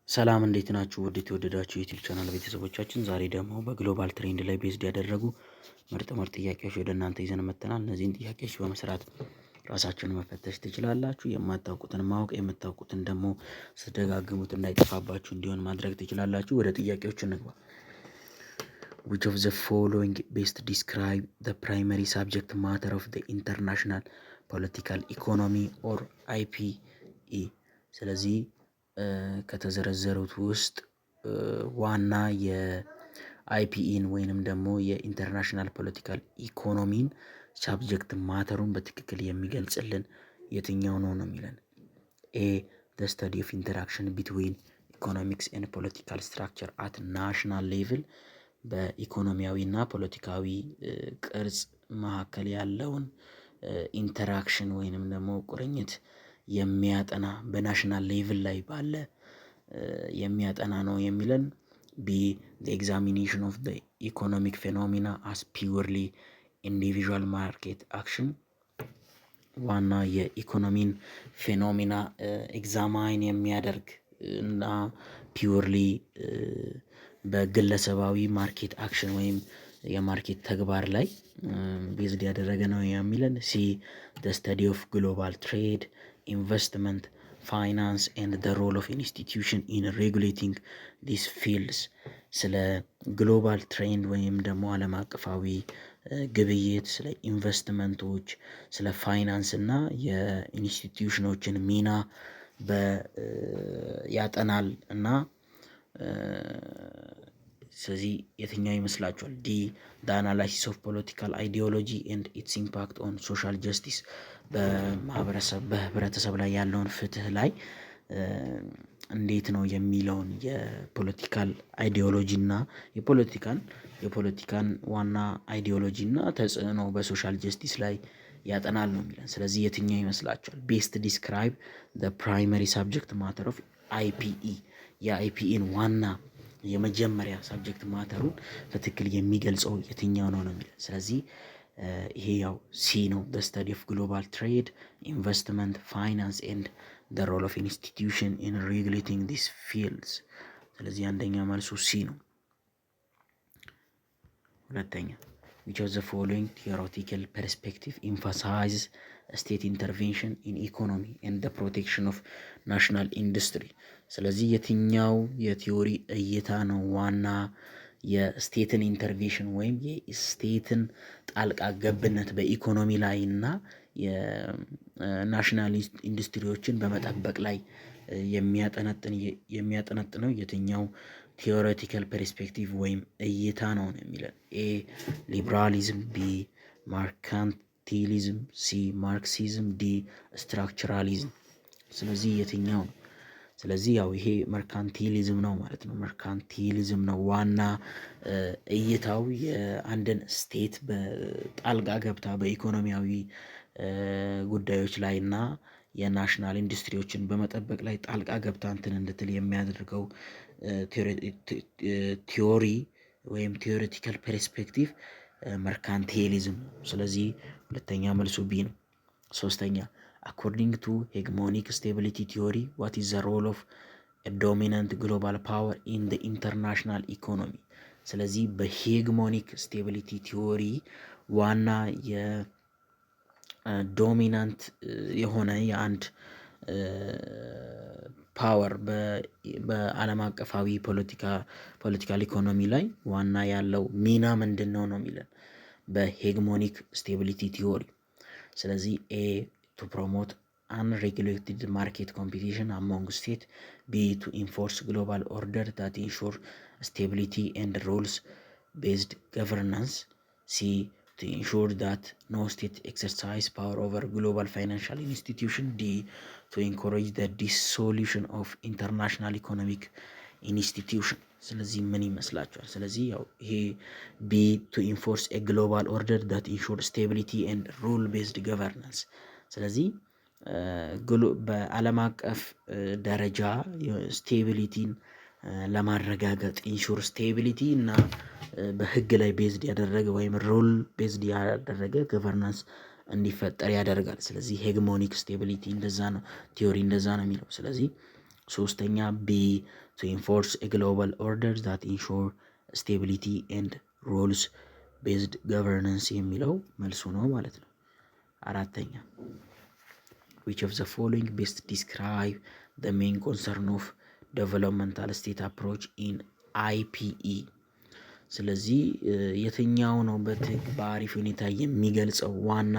ሰላም እንዴት ናችሁ? ውድ የተወደዳችሁ የዩቲዩብ ቻናል ቤተሰቦቻችን ዛሬ ደግሞ በግሎባል ትሬንድ ላይ ቤዝድ ያደረጉ ምርጥ ጥያቄዎች ወደ እናንተ ይዘን መጥተናል። እነዚህን ጥያቄዎች በመስራት ራሳችሁን መፈተሽ ትችላላችሁ። የማታውቁትን ማወቅ፣ የምታውቁትን ደግሞ ስትደጋግሙት እንዳይጠፋባችሁ እንዲሆን ማድረግ ትችላላችሁ። ወደ ጥያቄዎች እንግባ። Which of the following best describe the primary subject matter of the international political economy or IPE? ስለዚህ ከተዘረዘሩት ውስጥ ዋና የአይፒኢን ወይንም ደግሞ የኢንተርናሽናል ፖለቲካል ኢኮኖሚን ሳብጀክት ማተሩን በትክክል የሚገልጽልን የትኛው ነው የሚለን። ኤ the study of interaction between economics and political structure at national level በኢኮኖሚያዊ እና ፖለቲካዊ ቅርጽ መካከል ያለውን ኢንተራክሽን ወይንም ደግሞ ቁርኝት የሚያጠና በናሽናል ሌቭል ላይ ባለ የሚያጠና ነው የሚለን። ቢ the examination of the economic phenomena as purely individual market action ዋና የኢኮኖሚን ፌኖሚና ኤግዛማይን የሚያደርግ እና ፒውርሊ በግለሰባዊ ማርኬት አክሽን ወይም የማርኬት ተግባር ላይ ቤዝድ ያደረገ ነው የሚለን። ሲ the study of global trade, investment, finance and the role of institution in regulating these fields ስለ ግሎባል ትሬንድ ወይም ደግሞ ዓለም አቀፋዊ ግብይት፣ ስለ ኢንቨስትመንቶች፣ ስለ ፋይናንስ እና የኢንስቲትዩሽኖችን ሚና ያጠናል እና ስለዚህ የትኛው ይመስላችኋል? ዲ the analysis of political ideology and its impact on social justice በህብረተሰብ ላይ ያለውን ፍትህ ላይ እንዴት ነው የሚለውን የፖለቲካል አይዲዮሎጂ እና የፖለቲካን ዋና አይዲዮሎጂ እና ተጽዕኖ በሶሻል ጀስቲስ ላይ ያጠናል ነው የሚለን። ስለዚህ የትኛው ይመስላችኋል? ቤስት ዲስክራይብ the primary subject matter of IPE የአይፒኢን ዋና የመጀመሪያ ሳብጀክት ማተሩን በትክክል የሚገልጸው የትኛው ነው የሚለን። ስለዚህ ይሄ ያው ሲ ነው። the study of global trade, investment, finance and the role of institution in regulating these fields ስለዚህ አንደኛ መልሱ ሲ ነው። ሁለተኛ which of the following theoretical perspective emphasizes state intervention in economy and the protection of national industry ስለዚህ የትኛው የቲዮሪ እይታ ነው ዋና የስቴትን ኢንተርቬንሽን ወይም የስቴትን ጣልቃ ገብነት በኢኮኖሚ ላይ እና የናሽናል ኢንዱስትሪዎችን በመጠበቅ ላይ የሚያጠነጥነው የትኛው ቲዮሬቲካል ፐርስፔክቲቭ ወይም እይታ ነው የሚለን። ኤ ሊብራሊዝም፣ ቢ ማርካንቲሊዝም፣ ሲ ማርክሲዝም፣ ዲ ስትራክቸራሊዝም። ስለዚህ የትኛው ነው? ስለዚህ ያው ይሄ መርካንቲሊዝም ነው ማለት ነው። መርካንቲሊዝም ነው ዋና እይታው የአንድን ስቴት በጣልቃ ገብታ በኢኮኖሚያዊ ጉዳዮች ላይ እና የናሽናል ኢንዱስትሪዎችን በመጠበቅ ላይ ጣልቃ ገብታ እንትን እንድትል የሚያደርገው ቲዮሪ ወይም ቲዮሬቲካል ፐርስፔክቲቭ መርካንቲሊዝም። ስለዚህ ሁለተኛ መልሱ ቢ ነው። ሶስተኛ according to hegemonic stability theory what is the role of a dominant global power in the international economy ስለዚህ በሄግሞኒክ ስቴቢሊቲ ቲዮሪ ዋና የዶሚናንት የሆነ የአንድ ፓወር በዓለም አቀፋዊ ፖለቲካል ኢኮኖሚ ላይ ዋና ያለው ሚና ምንድን ነው የሚለን በሄግሞኒክ ስቴቢሊቲ ቲዮሪ። ስለዚህ ኤ to promote unregulated market competition among states, B to enforce global order that ensure stability and rules-based governance, C to ensure that no state exercise power over global financial institution, D to encourage the dissolution of international economic institution። ስለዚህ ምን ይመስላችኋል? ስለዚህ ያው ይሄ B to enforce a global order that ensure stability and rule-based governance ስለዚህ በዓለም አቀፍ ደረጃ ስቴቢሊቲን ለማረጋገጥ ኢንሹር ስቴቢሊቲ እና በህግ ላይ ቤዝድ ያደረገ ወይም ሩል ቤዝድ ያደረገ ገቨርናንስ እንዲፈጠር ያደርጋል። ስለዚህ ሄግሞኒክ ስቴቢሊቲ እንደዛ ነው፣ ቲዮሪ እንደዛ ነው የሚለው። ስለዚህ ሶስተኛ ቢ to enforce a global order that ensure stability and rules based governance የሚለው መልሱ ነው ማለት ነው። አራተኛ which of the following best describe the main concern of developmental state approach in IPE? ስለዚህ የትኛው ነው በአሪፍ ሁኔታ የሚገልጸው ዋና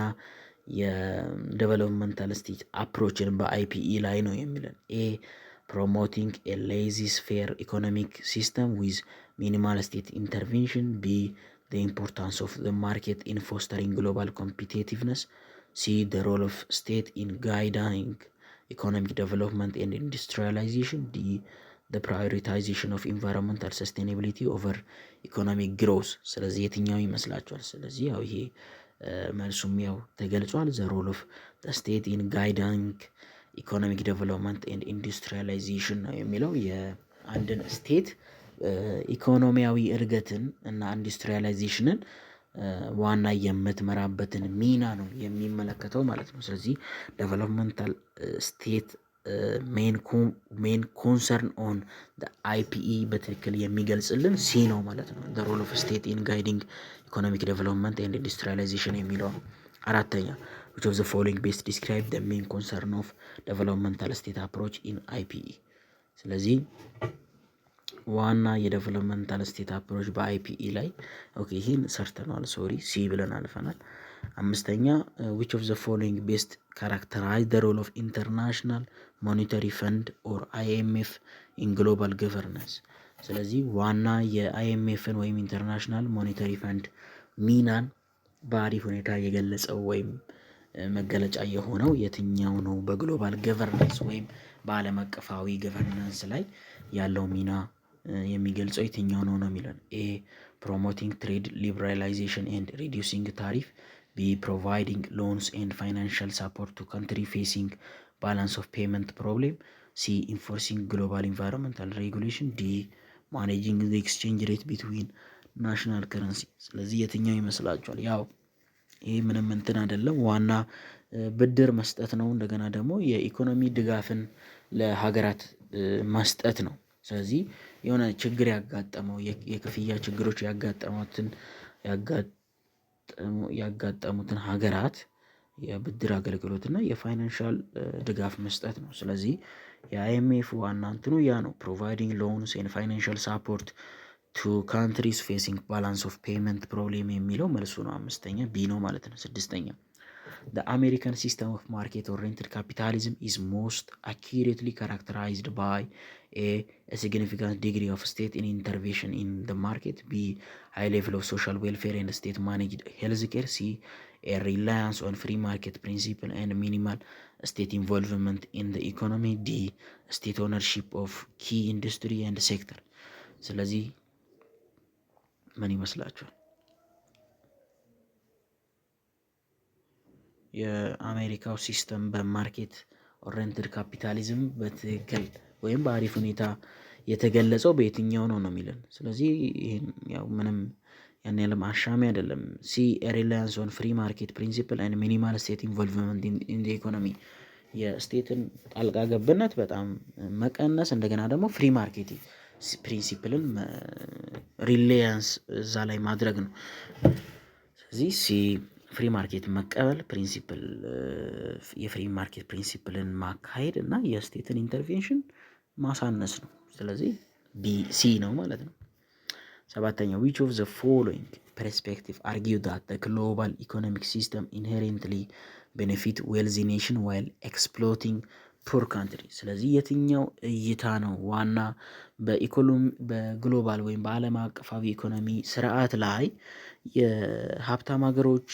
የዴቨሎፕመንታል ስቴት አፕሮችን በአይፒኢ ላይ ነው የሚለን። ኤ ፕሮሞቲንግ ኤ ሌይዚ-ፌር ኢኮኖሚክ ሲስተም ዊዝ ሚኒማል ስቴት ኢንተርቬንሽን። ቢ the importance of the market in fostering global competitiveness. C the role of state in guiding economic development and industrialization. D the prioritization of environmental sustainability over economic growth። ስለዚህ የትኛው ይመስላችኋል? ስለዚህ ያው ይሄ መልሱም ያው ተገልጿል። the role of the state in guiding economic development and industrialization ነው የሚለው የአንድን ስቴት ኢኮኖሚያዊ እድገትን እና ኢንዱስትሪያላይዜሽንን ዋና የምትመራበትን ሚና ነው የሚመለከተው ማለት ነው። ስለዚህ ዴቨሎፕመንታል ስቴት ሜን ኮንሰርን ኦን አይፒኢ በትክክል የሚገልጽልን ሲ ነው ማለት ነው። the role of state in guiding economic development and industrialization የሚለው ነው። አራተኛ which of the following best describe the main concern of developmental state approach in IPE? ስለዚህ ዋና የዴቨሎፕመንታል ስቴት አፕሮች በአይፒኢ ላይ ኦኬ ይህን ሰርተናል። ሶሪ ሲ ብለን አልፈናል። አምስተኛ which of the following best characterize the role of international monetary fund or IMF in global governance? ስለዚህ ዋና የአይኤምኤፍን ወይም ኢንተርናሽናል ሞኔታሪ ፈንድ ሚናን በአሪፍ ሁኔታ የገለጸው ወይም መገለጫ የሆነው የትኛው ነው በግሎባል ገቨርናንስ ወይም በዓለም አቀፋዊ ገቨርናንስ ላይ ያለው ሚና የሚገልጸው የትኛው ነው ነው የሚለን። ኤ ፕሮሞቲንግ ትሬድ ሊበራላይዜሽን ኤንድ ሪዲዩሲንግ ታሪፍ። ቢ ፕሮቫይዲንግ ሎንስ ኤንድ ፋይናንሻል ሳፖርት ቱ ካንትሪ ፌሲንግ ባላንስ ኦፍ ፔመንት ፕሮብሌም። ሲ ኢንፎርሲንግ ግሎባል ኢንቫይሮንመንታል ሬጉሌሽን። ዲ ማኔጂንግ ዘ ኤክስቼንጅ ሬት ቢትዊን ናሽናል ከረንሲ። ስለዚህ የትኛው ይመስላችኋል? ያው ይህ ምንም እንትን አይደለም፣ ዋና ብድር መስጠት ነው። እንደገና ደግሞ የኢኮኖሚ ድጋፍን ለሀገራት መስጠት ነው። ስለዚህ የሆነ ችግር ያጋጠመው የክፍያ ችግሮች ያጋጠሙትን ሀገራት የብድር አገልግሎት እና የፋይናንሻል ድጋፍ መስጠት ነው። ስለዚህ የአይኤምኤፍ ዋና እንትኑ ያ ነው። ፕሮቫይዲንግ ሎንስ ኤንድ ፋይናንሻል ሳፖርት ቱ ካንትሪስ ፌሲንግ ባላንስ ኦፍ ፔመንት ፕሮብሌም የሚለው መልሱ ነው። አምስተኛ ቢ ነው ማለት ነው። ስድስተኛ the American system of market oriented capitalism is most accurately characterized by a significant degree of state intervention in the market. B high level of social welfare and state managed healthcare. C a reliance on free market principle and minimal state involvement in the economy. D state ownership of key industry and sector። ስለዚህ ምን ይመስላችኋል? የአሜሪካው ሲስተም በማርኬት ኦሪየንትድ ካፒታሊዝም በትክክል ወይም በአሪፍ ሁኔታ የተገለጸው በየትኛው ነው ነው የሚለን። ስለዚህ ይህን ያው ምንም ያን ያለም አሻሚ አይደለም። ሲ ሪላያንስ ኦን ፍሪ ማርኬት ፕሪንሲፕል ኤንድ ሚኒማል ስቴት ኢንቮልቭመንት ኢን ዘ ኢኮኖሚ። የስቴትን ጣልቃ ገብነት በጣም መቀነስ፣ እንደገና ደግሞ ፍሪ ማርኬት ፕሪንሲፕልን ሪላያንስ እዛ ላይ ማድረግ ነው። ስለዚህ ሲ ፍሪ ማርኬት መቀበል ፕሪንሲፕል የፍሪ ማርኬት ፕሪንሲፕልን ማካሄድ እና የስቴትን ኢንተርቬንሽን ማሳነስ ነው። ስለዚህ ቢሲ ነው ማለት ነው። ሰባተኛው which of the following perspective argue that the global economic system inherently benefit wealthy nation while exploiting poor country? ስለዚህ የትኛው እይታ ነው ዋና በግሎባል ወይም በዓለም አቀፋዊ ኢኮኖሚ ስርዓት ላይ የሀብታም ሀገሮች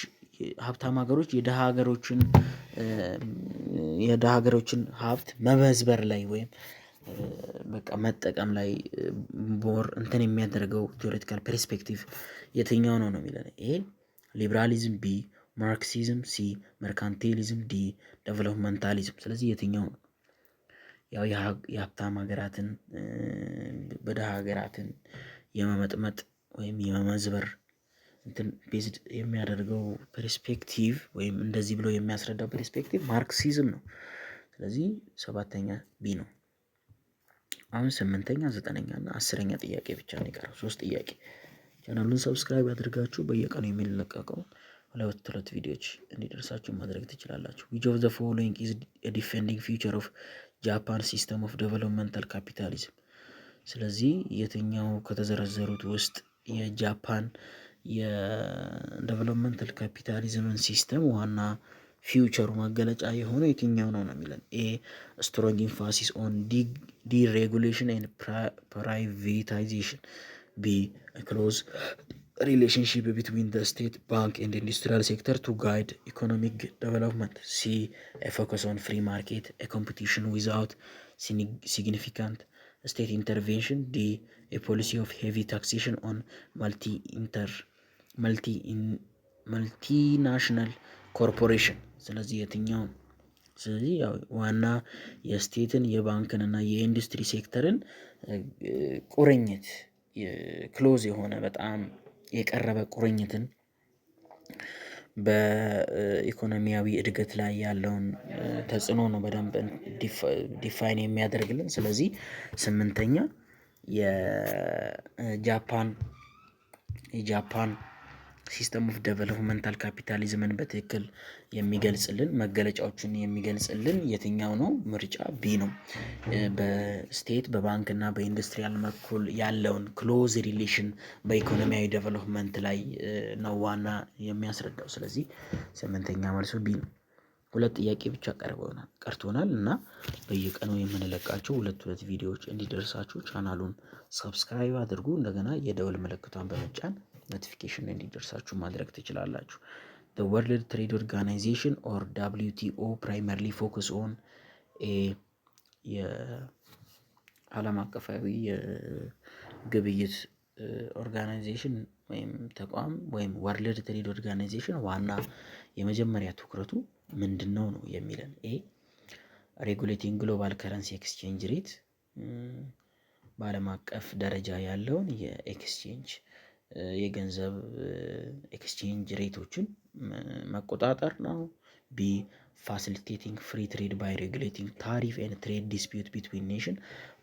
የደሃ ሀገሮችን ሀብት መበዝበር ላይ ወይም በቃ መጠቀም ላይ ቦር እንትን የሚያደርገው ቲዎሬቲካል ፐርስፔክቲቭ የትኛው ነው ነው የሚለን። ይሄ ሊበራሊዝም፣ ቢ ማርክሲዝም፣ ሲ መርካንቲሊዝም፣ ዲ ዴቨሎፕመንታሊዝም። ስለዚህ የትኛው ነው? ያው የሀብታም ሀገራትን በደሃ ሀገራትን የመመጥመጥ ወይም የመመዝበር እንትን ቤዝድ የሚያደርገው ፐርስፔክቲቭ ወይም እንደዚህ ብሎ የሚያስረዳው ፐርስፔክቲቭ ማርክሲዝም ነው። ስለዚህ ሰባተኛ ቢ ነው። አሁን 8ኛ 9ኛ እና 10ኛ ጥያቄ ብቻ ነው የቀረው። 3 ጥያቄ። ቻናሉን ሰብስክራይብ አድርጋችሁ በየቀኑ የሚለቀቀው ሁለት ቪዲዮዎች እንዲደርሳችሁ ማድረግ ትችላላችሁ። which of the following is a defending future of Japan system of developmental capitalism? ስለዚህ የትኛው ከተዘረዘሩት ውስጥ የጃፓን የዴቨሎፕመንታል ካፒታሊዝምን ሲስተም ዋና ፊውቸሩ መገለጫ የሆነው የትኛው ነው የሚለን። ኤ ስትሮንግ ኢንፋሲስ ኦን ዲሬጉሌሽን ኤንድ ፕራይቬታይዜሽን፣ ቢ ክሎዝ ሪሌሽንሽፕ ቢትዊን ዘ ስቴት ባንክ ኤንድ ኢንዱስትሪያል ሴክተር ቱ ጋይድ ኢኮኖሚክ ዴቨሎፕመንት፣ ሲ ፎከስ ኦን ፍሪ ማርኬት ኮምፒቲሽን ዊዛውት ሲግኒፊካንት ስቴት ኢንተርቬንሽን፣ ዲ ፖሊሲ ኦፍ ሄቪ ታክሴሽን ኦን መልቲናሽናል ኮርፖሬሽን። ስለዚህ የትኛው? ስለዚህ ያው ዋና የስቴትን የባንክን እና የኢንዱስትሪ ሴክተርን ቁርኝት ክሎዝ የሆነ በጣም የቀረበ ቁርኝትን በኢኮኖሚያዊ እድገት ላይ ያለውን ተጽዕኖ ነው በደንብ ዲፋይን የሚያደርግልን። ስለዚህ 8ኛ የጃፓን ሲስተም ኦፍ ዴቨሎፕመንታል ካፒታሊዝምን በትክክል የሚገልጽልን መገለጫዎችን የሚገልጽልን የትኛው ነው? ምርጫ ቢ ነው። በስቴት በባንክና በኢንዱስትሪያል በኩል ያለውን ክሎዝ ሪሌሽን በኢኮኖሚያዊ ዴቨሎፕመንት ላይ ነው ዋና የሚያስረዳው። ስለዚህ 8ኛ መልሱ ቢ ነው። 2 ጥያቄ ብቻ ቀርቶናል እና በየቀኑ የምንለቃቸው ሁለት ቪዲዮዎች እንዲደርሳችሁ ቻናሉን ሰብስክራይብ አድርጉ። እንደገና የደወል ምልክቷን በመጫን ኖቲፊኬሽን እንዲደርሳችሁ ማድረግ ትችላላችሁ። The World Trade Organization or WTO primarily focus on የዓለም አቀፋዊ የግብይት ኦርጋናይዜሽን ወይም ተቋም ወይም ወርልድ ትሬድ ኦርጋናይዜሽን ዋና የመጀመሪያ ትኩረቱ ምንድን ነው የሚለን። ኤ ሬጉሌቲንግ ግሎባል ከረንሲ ኤክስቼንጅ ሬት፣ በዓለም አቀፍ ደረጃ ያለውን የኤክስቼንጅ የገንዘብ ኤክስቼንጅ ሬቶችን መቆጣጠር ነው። ቢ ፋሲሊቴቲንግ ፍሪ ትሬድ ባይ ሬጉሌቲንግ ታሪፍ ኤንድ ትሬድ ዲስፒዩት ቢትዊን ኔሽን፣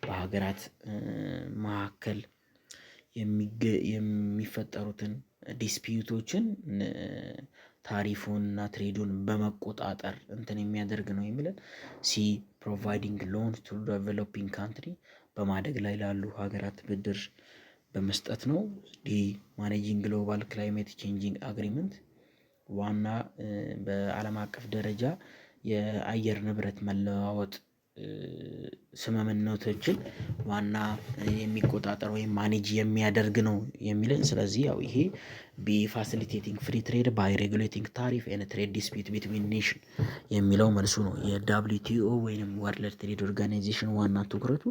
በሀገራት መካከል የሚፈጠሩትን ዲስፒዩቶችን ታሪፉን እና ትሬዱን በመቆጣጠር እንትን የሚያደርግ ነው የሚለን። ሲ ፕሮቫይዲንግ ሎን ቱ ዴቨሎፒንግ ካንትሪ፣ በማደግ ላይ ላሉ ሀገራት ብድር በመስጠት ነው። ዲ ማኔጂንግ ግሎባል ክላይሜት ቼንጂንግ አግሪመንት፣ ዋና በዓለም አቀፍ ደረጃ የአየር ንብረት መለዋወጥ ስምምነቶችን ዋና የሚቆጣጠር ወይም ማኔጅ የሚያደርግ ነው የሚለን። ስለዚህ ያው ይሄ ቢ ፋሲሊቴቲንግ ፍሪ ትሬድ ባይ ሬጉሌቲንግ ታሪፍ ኤንድ ትሬድ ዲስፒዩት ቢትዊን ኔሽን የሚለው መልሱ ነው። የWTO ወይም ወርልድ ትሬድ ኦርጋናይዜሽን ዋና ትኩረቱ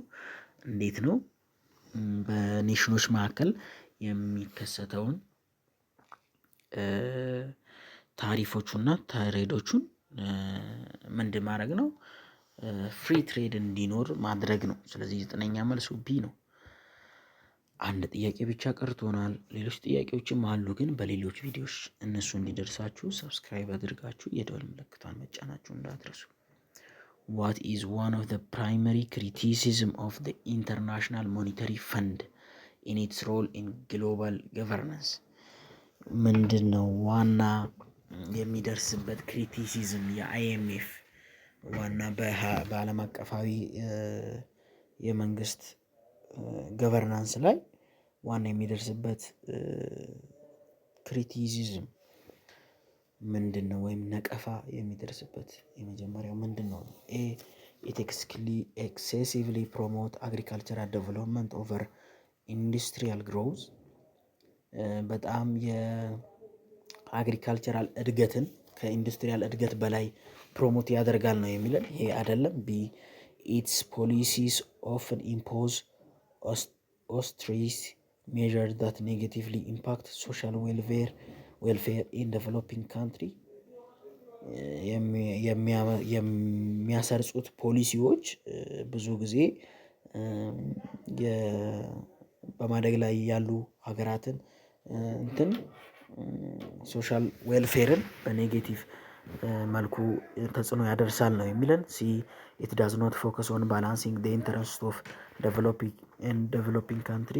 እንዴት ነው በኔሽኖች መካከል የሚከሰተውን ታሪፎቹና ትሬዶቹን ምንድን ማድረግ ነው? ፍሪ ትሬድ እንዲኖር ማድረግ ነው። ስለዚህ 9ኛ መልሱ ቢ ነው። 1 ጥያቄ ብቻ ቀርቶናል። ሌሎች ጥያቄዎችም አሉ፣ ግን በሌሎች ቪዲዮዎች እነሱ እንዲደርሳችሁ ሰብስክራይብ አድርጋችሁ የደወል ምልክቷን መጫናችሁ እንዳትረሱ። What is one of the primary criticism of the International Monetary Fund in its role in global governance? ምንድን ነው ዋና የሚደርስበት ክሪቲሲዝም የአይኤምኤፍ ዋና በዓለም አቀፋዊ የመንግስት ገቨርናንስ ላይ ዋና የሚደርስበት ክሪቲሲዝም ምንድን ነው? ወይም ነቀፋ የሚደርስበት የመጀመሪያው ምንድን ነው? ኤ ኢት ኤክሴሲቭሊ ፕሮሞት አግሪካልቸራል ዴቨሎፕመንት ኦቨር ኢንዱስትሪያል ግሮውዝ፣ በጣም የአግሪካልቸራል እድገትን ከኢንዱስትሪያል እድገት በላይ ፕሮሞት ያደርጋል ነው የሚለን። ይሄ አይደለም። ቢ ኢትስ ፖሊሲስ ኦፍን ኢምፖዝ ኦስትሪስ ሜዥር ዳት ኔጌቲቭሊ ኢምፓክት ሶሻል ዌልፌር ኢን ዴቨሎፒንግ ካንትሪ፣ የሚያሰርጹት ፖሊሲዎች ብዙ ጊዜ በማደግ ላይ ያሉ ሀገራትን ሶሻል ዌልፌርን በኔጌቲቭ መልኩ ተጽዕኖ ያደርሳል ነው የሚለን። ሲ ኢት ዳዝ ኖት ፎከስ ኦን ባላንሲንግ ዘ ኢንተረስት ኦፍ ዴቨሎፒንግ ካንትሪ።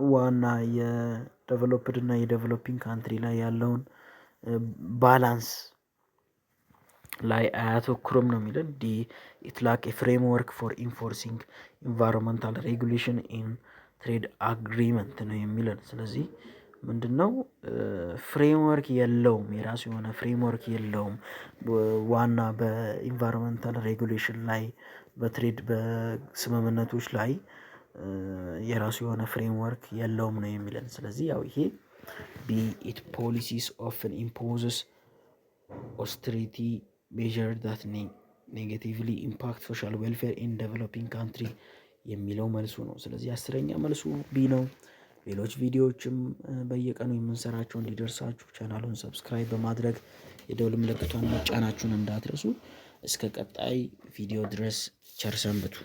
ዋና የዴቨሎፕድ እና የዴቨሎፒንግ ካንትሪ ላይ ያለውን ባላንስ ላይ አያተኩርም ነው የሚለን። ዲ ኢት ላክ ኤ ፍሬምወርክ ፎር ኢንፎርሲንግ ኢንቫይሮንመንታል ሬጉሌሽን ኢን ትሬድ አግሪመንት ነው የሚለን። ስለዚህ ምንድን ነው ፍሬምወርክ የለውም፣ የራሱ የሆነ ፍሬምወርክ የለውም። ዋና በኢንቫይሮንመንታል ሬጉሌሽን ላይ በትሬድ በስምምነቶች ላይ የራሱ የሆነ ፍሬምወርክ የለውም ነው የሚለን። ስለዚህ ያው ይሄ ቢ ኢት ፖሊሲስ ኦፍን ኢምፖዝስ ኦስትሪቲ ሜዥር ዳት ኔጌቲቭሊ ኢምፓክት ሶሻል ዌልፌር ኢን ዴቨሎፒንግ ካንትሪ የሚለው መልሱ ነው። ስለዚህ 10ኛ መልሱ ቢ ነው። ሌሎች ቪዲዮዎችም በየቀኑ የምንሰራቸው እንዲደርሳችሁ ቻናሉን ሰብስክራይብ በማድረግ የደውል ምልክቷን መጫናችሁን እንዳትረሱ። እስከ ቀጣይ ቪዲዮ ድረስ ቸር ሰንብቱ።